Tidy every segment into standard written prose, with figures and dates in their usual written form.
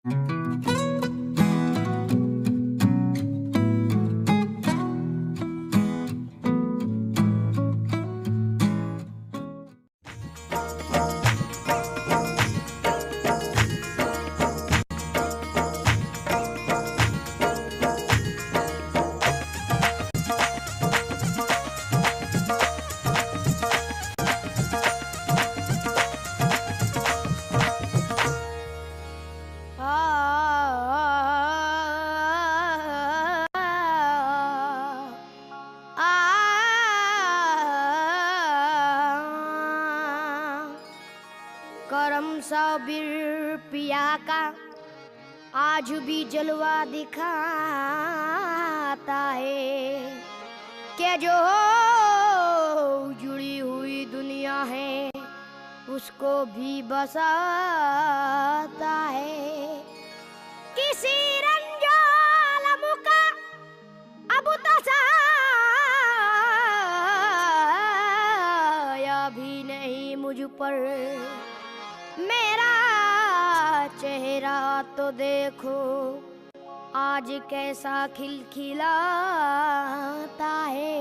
करम साबिर पिया का आज भी जलवा दिखाता है कि जो जुड़ी हुई दुनिया है उसको भी बसाता है। किसी रंजालम का अब तसाया भी नहीं मुझ पर, मेरा चेहरा तो देखो आज कैसा खिलखिलाता है।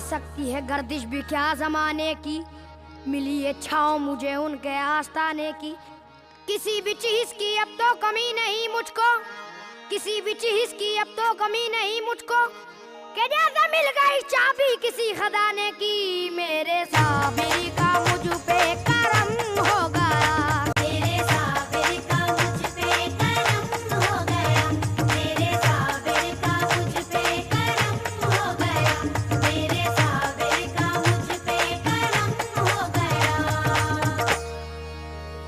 सकती है गर्दिश भी क्या जमाने की, मिली ये छाँव मुझे उनके आस्ताने की। किसी भी चीज की अब तो कमी नहीं मुझको, किसी भी चीज की अब तो कमी नहीं मुझको, कि जैसे मिल गई चाबी किसी खजाने की। मेरे साबिर का मुझ पे करम हो गया, मेरे साबिर का मुझ पे करम हो गया, मेरे साबिर का मुझ पे करम हो गया, मेरे साबिर का मुझ पे करम हो गया।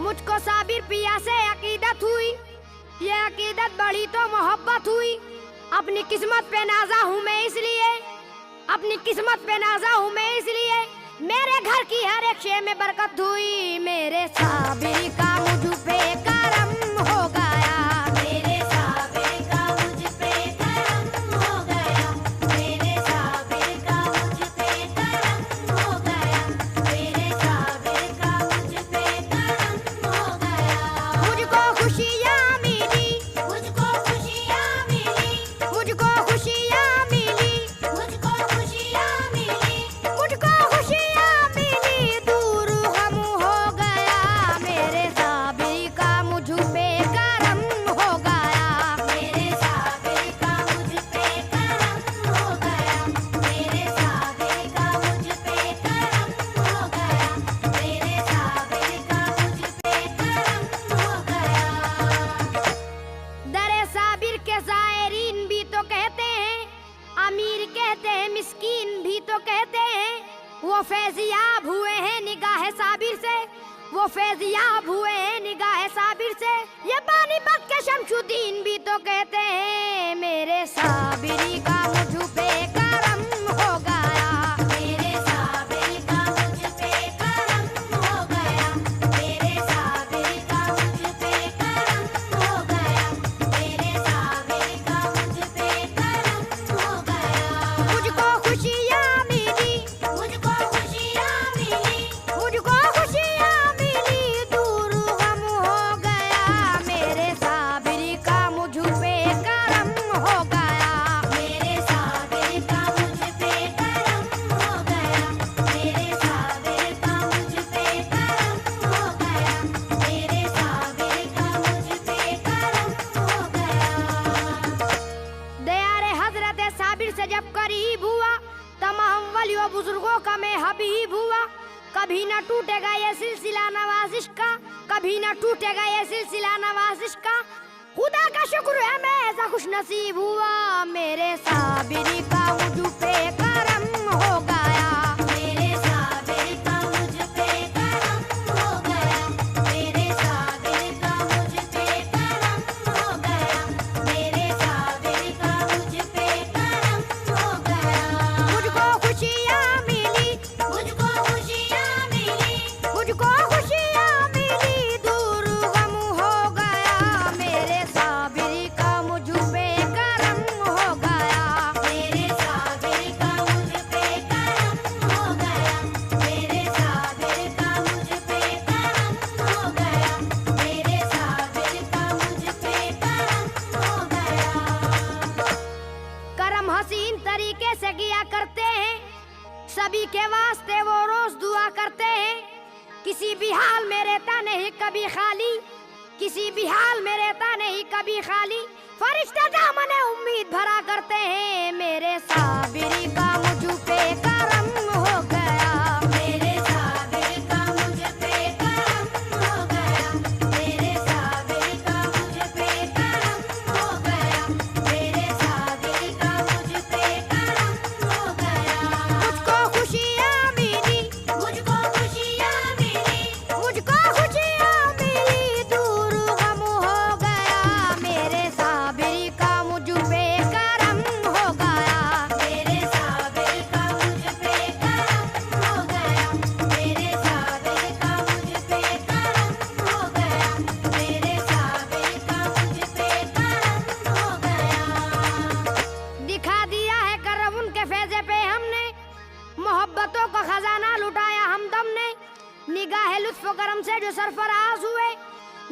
मुझको साबिर पिया से अकीदत हुई, ये अकीदत बड़ी तो मोहब्बत हुई। अपनी किस्मत पे नाज़ा हूँ मैं इसलिए, अपनी किस्मत पे नाज़ा हूँ मैं इसलिए, मेरे घर की हर एक शे में बरकत हुई। मेरे साबिर का मुझ पे करम हो गया, मेरे साबिर का मुझ पे करम हो गया, मेरे साबिर का मुझ पे करम हो गया, मेरे साबिर का मुझ पे करम हो गया। मुझको खुशियाँ मिली, मुझको खुशियाँ मिली, मुझको खुशियाँ मिली, मुझको खुशियाँ मिली, मुझको खुशियाँ मिली, दूर गम हो गया। मेरे साबिर का मुझ पे करम हो गया, मेरे साबिर का मुझ पे करम हो गया, मेरे साबिर का मुझ पे करम हो गया, मेरे साबिर का मुझ पे करम हो गया। दरे साबिर के ज़ायरीन भी तो कहते हैं, अमीर कहते हैं, मिस्कीन भी तो कहते हैं। वो फैज़याब हुए हैं निगाह साबिर से, वो फैज़याब हुए हैं निगाह साबिर से। ये पानीपत के शमशुद्दीन भी तो कहते हैं। मेरे साबिर का मुझ पे करम हो गया, मेरे साबिर का मुझ पे करम हो गया, मेरे साबिर का मुझ पे करम हो गया, मेरे साबिर का मुझ पे करम हो गया। मुझको खुशियाँ मिली, बुजुर्गों का मैं हबीब हुआ। कभी न टूटेगा ये सिलसिला नवाजिश का, कभी न टूटेगा ये सिलसिला नवाजिश का। खुदा का शुक्र है मैं ऐसा खुश नसीब हुआ, मेरे साबिरी का मुझ पे करम हो गया। मेरे साबिर का मुझ पे करम हो गया, मेरे साबिर का मुझ पे करम हो गया, मेरे साबिर का मुझ पे करम हो गया। मुझको खुशियाँ मिली, मुझको खुशियाँ मिली, मुझको खुशियाँ मिली, दूर गम हो गया। मेरे साबिर का मुझ पे करम हो गया, मेरे साबिर का मुझ पे करम हो गया, मेरे साबिर का मुझ पे करम हो गया, मेरे साबिर का मुझ पे करम हो गया। करम हसीन तरीके से किया करते हैं, सभी के वास्ते वो रोज दुआ करते हैं। किसी भी हाल में रहता नहीं कभी खाली, किसी भी हाल में रहता नहीं कभी खाली। फरिश्ते दामन उम्मीद भरा करते हैं, मेरे साबिरी का मुझ पे करम हो गया। मेरे साबिर का मुझ पे करम हो गया, मेरे साबिर का मुझ पे करम हो गया, मेरे साबिर का मुझ पे करम हो गया। मुझको खुशियाँ मिली, मुझको खुशियाँ मिली, मुझको खुशियाँ मिली, दूर गम हो गया। मेरे साबिर का मुझ पे करम हो गया, मेरे साबिर का मुझ पे करम हो गया, मेरे साबिर का मुझ पे करम हो गया, मेरे साबिर का मुझ पे करम हो गया। दिखा दिया है करम उनके फैज़े पे हमने, मोहब्बतों का खजाना लुटाया हमदम ने। निगाह लुत्फ करम से जो सरफराज हुए,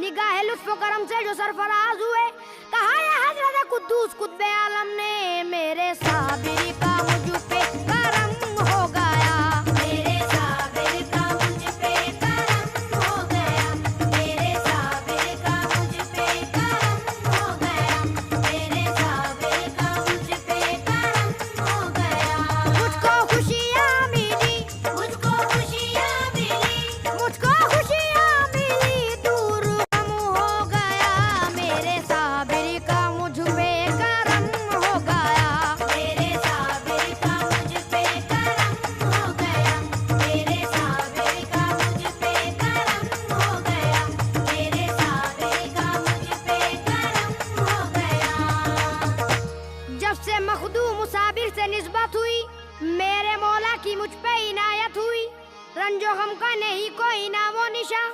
निगाह लुत्फ करम से जो सरफराज हुए, कहा है हजरत कुद्दूस कुत्बे आलम ने, मेरे साबिरी का मुझ पे करम हो गया। मेरे साबिर का मुझ पे करम हो गया, मेरे साबिर का मुझ पे करम हो गया, मेरे साबिर का मुझ पे करम हो गया। मुझको खुशियाँ मिली, मुझको खुशियाँ मिली, मुझको खुशियाँ मिली, दूर गम हो गया। मेरे साबिर का मुझ पे करम हो गया, मेरे साबिर का मुझ पे करम हो गया, मेरे साबिर का मुझ पे करम हो गया, मेरे साबिर का मुझ पे करम हो गया। जब से मखदूम साबिर से निस्बत हुई, मेरे मौला की मुझ पे इनायत हुई। रंजो गम का नहीं कोई नामो निशा,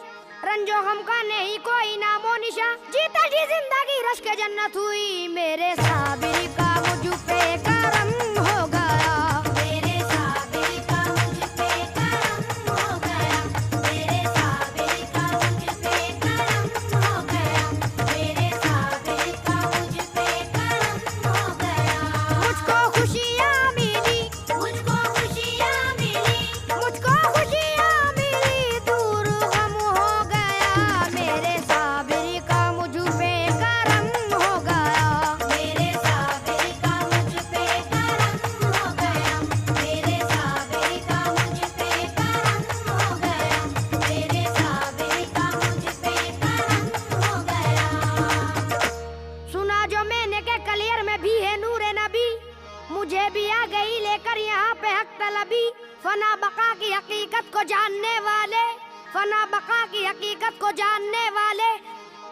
रंजो गम का नहीं कोई नामो निशा, जीता जी जिंदगी रश्क जन्नत हुई। मेरे साबिर का मुझ पे करम हो गया, मेरे साबिर का मुझ पे करम हो गया, मेरे साबिर का मुझ पे करम हो गया, मेरे साबिर का मुझ पे करम हो गया। मुझको खुशियाँ मिली, मुझको खुशियाँ मिली, मुझको खुशियाँ मिली, दूर गम हो गया। मेरे साबिर का मुझ पे करम हो गया, मेरे साबिर का मुझ पे करम हो गया, मेरे साबिर का मुझ पे करम हो गया, मेरे साबिर का मुझ पे करम हो गया। सुना जो मैंने के कलियर में भी है नूरे नबी, मुझे भी आ गई लेकर यहाँ पे हक तलबी। फना बका की हकीकत को जानने वाले, फना बका की हकीकत को जानने वाले,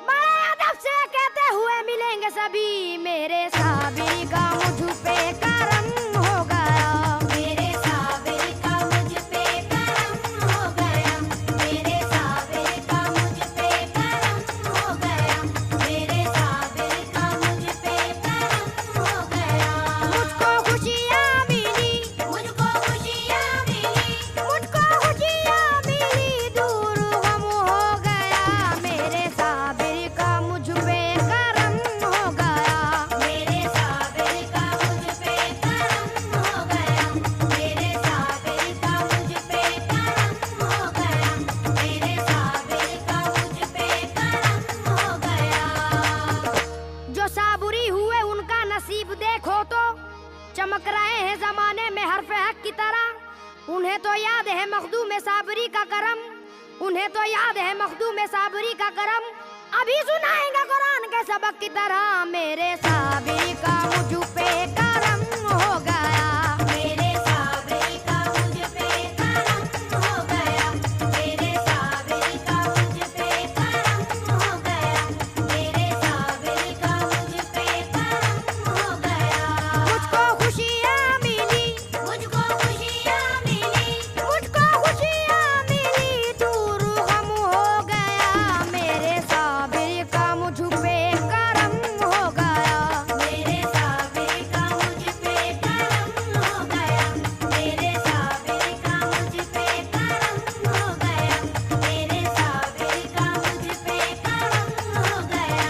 बड़े अदब से कहते हुए मिलेंगे सभी। मेरे साबिर का मुझ पे करम हो गया, मेरे साबिर का मुझ पे करम हो गया, मेरे साबिर का मुझ पे करम हो गया, मेरे साबिर का मुझ पे करम हो गया। मुझको खुशियाँ मिली, मुझको खुशियाँ मिली, मुझको खुशियाँ मिली, दूर गम हो गया। मेरे साबिर का मुझ पे करम हो गया, मेरे साबिर का मुझ पे करम उन्हें तो याद है मखदूम साबरी का करम, उन्हें तो याद है मखदूम साबरी का करम। अभी सुनाएगा कुरान के सबक की तरह, मेरे साबरी का मुझ पे करम हो गया, मेरे साबरी का मुझ पे करम हो गया, मेरे साबरी का मुझ पे करम हो गया, मेरे साबरी का मुझ पे करम हो गया। मुझको खुशियाँ मिली, मुझको खुशियाँ मिली, मुझको खुशियाँ मिली, दूर गम हो गया, मेरे साबिर का मुझ पे करम हो गया, मेरे साबिर का मुझ पे करम हो गया, मेरे साबिर का मुझ पे करम हो गया, मेरे साबिर का मुझ पे करम हो गया।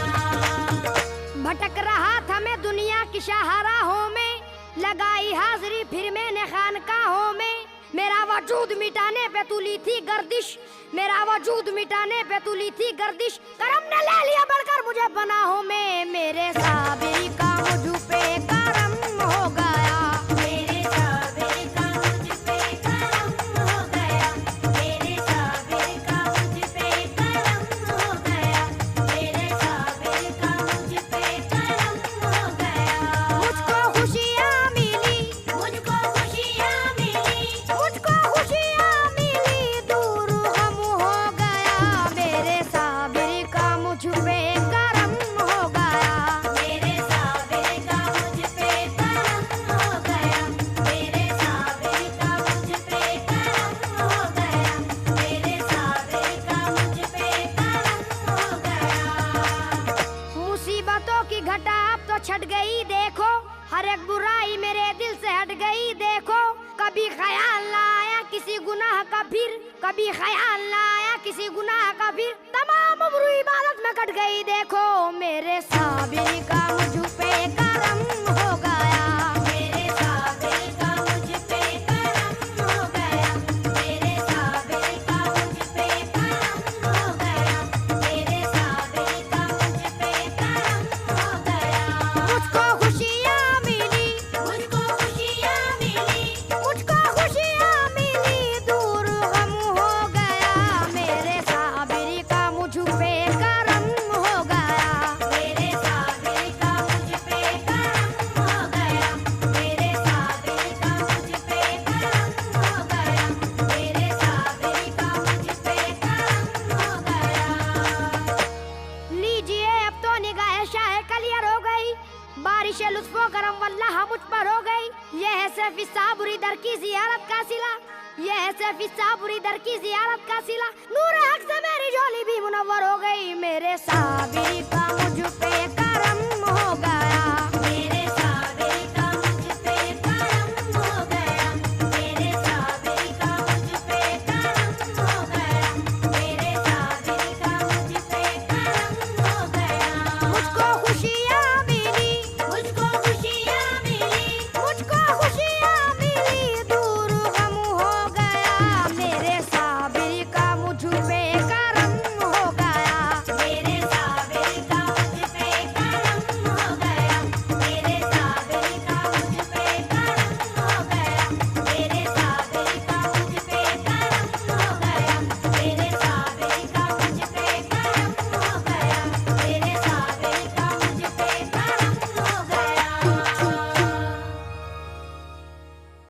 भटक रहा था मैं दुनिया की शाहराहों में, लगाई हाजिरी फिर मैंने खानकाहों में, मेरा वजूद मिटाने पे तुली थी गर्दिश, मेरा वजूद मिटाने पे तुली थी गर्दिश, करम ने ले लिया बढ़कर मुझे पनाहों में, मेरे साबिर का मुझ पे करम हो गया, मेरे साबिर का मुझ पे करम हो गया, मेरे साबिर का मुझ पे करम हो गया, मेरे साबिर का मुझ पे करम हो गया। मुझको खुशियाँ मिली, मुझको खुशियाँ मिली, मुझको खुशियाँ मिली, दूर गम हो गया, मेरे साबिर का मुझ पे करम हो गया, मेरे साबिर का मुझ पे करम हो गया, मेरे साबिर का मुझ पे करम हो गया, मेरे साबिर का मुझ पे करम हो गया। मुसीबतों की घटा अब तो छट गई देखो, हर एक बुराई मेरे दिल से हट गई देखो, कभी ख्याल ना आया किसी गुनाह का फिर, कभी ख्याल ना आया किसी गुनाह का फिर, तमाम उम्र इबादत में कट गई देखो, मेरे साबिर का मुझ पे करम हो गया, मेरे साबिर का मुझ पे करम हो गया, मेरे साबिर का मुझ पे करम हो गया, मेरे साबिर का मुझ पे करम हो गया। मुझको खुशियाँ मिली, मुझको खुशियाँ मिली, मुझको खुशियाँ मिली, दूर गम हो गया, मेरे साबिर का मुझ पे करम हो गया, मेरे साबिर का मुझ पे करम हो गया, मेरे साबिर का मुझ पे करम हो गया, मेरे साबिर का मुझ पे करम हो गया। लीजिए अब तो निगाह शाह कलियर हो गई, बारिश लुत्फो करम वल्लाह मुझ पर हो गई, यह है सैफी साबरी दर की जियारत का सिला, यह है सैफी साबरी दर की जियारत का सिला, नूर हक से मेरी झोली भी मुनव्वर हो गई, मेरे साबिर का मुझ पे करम हो गया,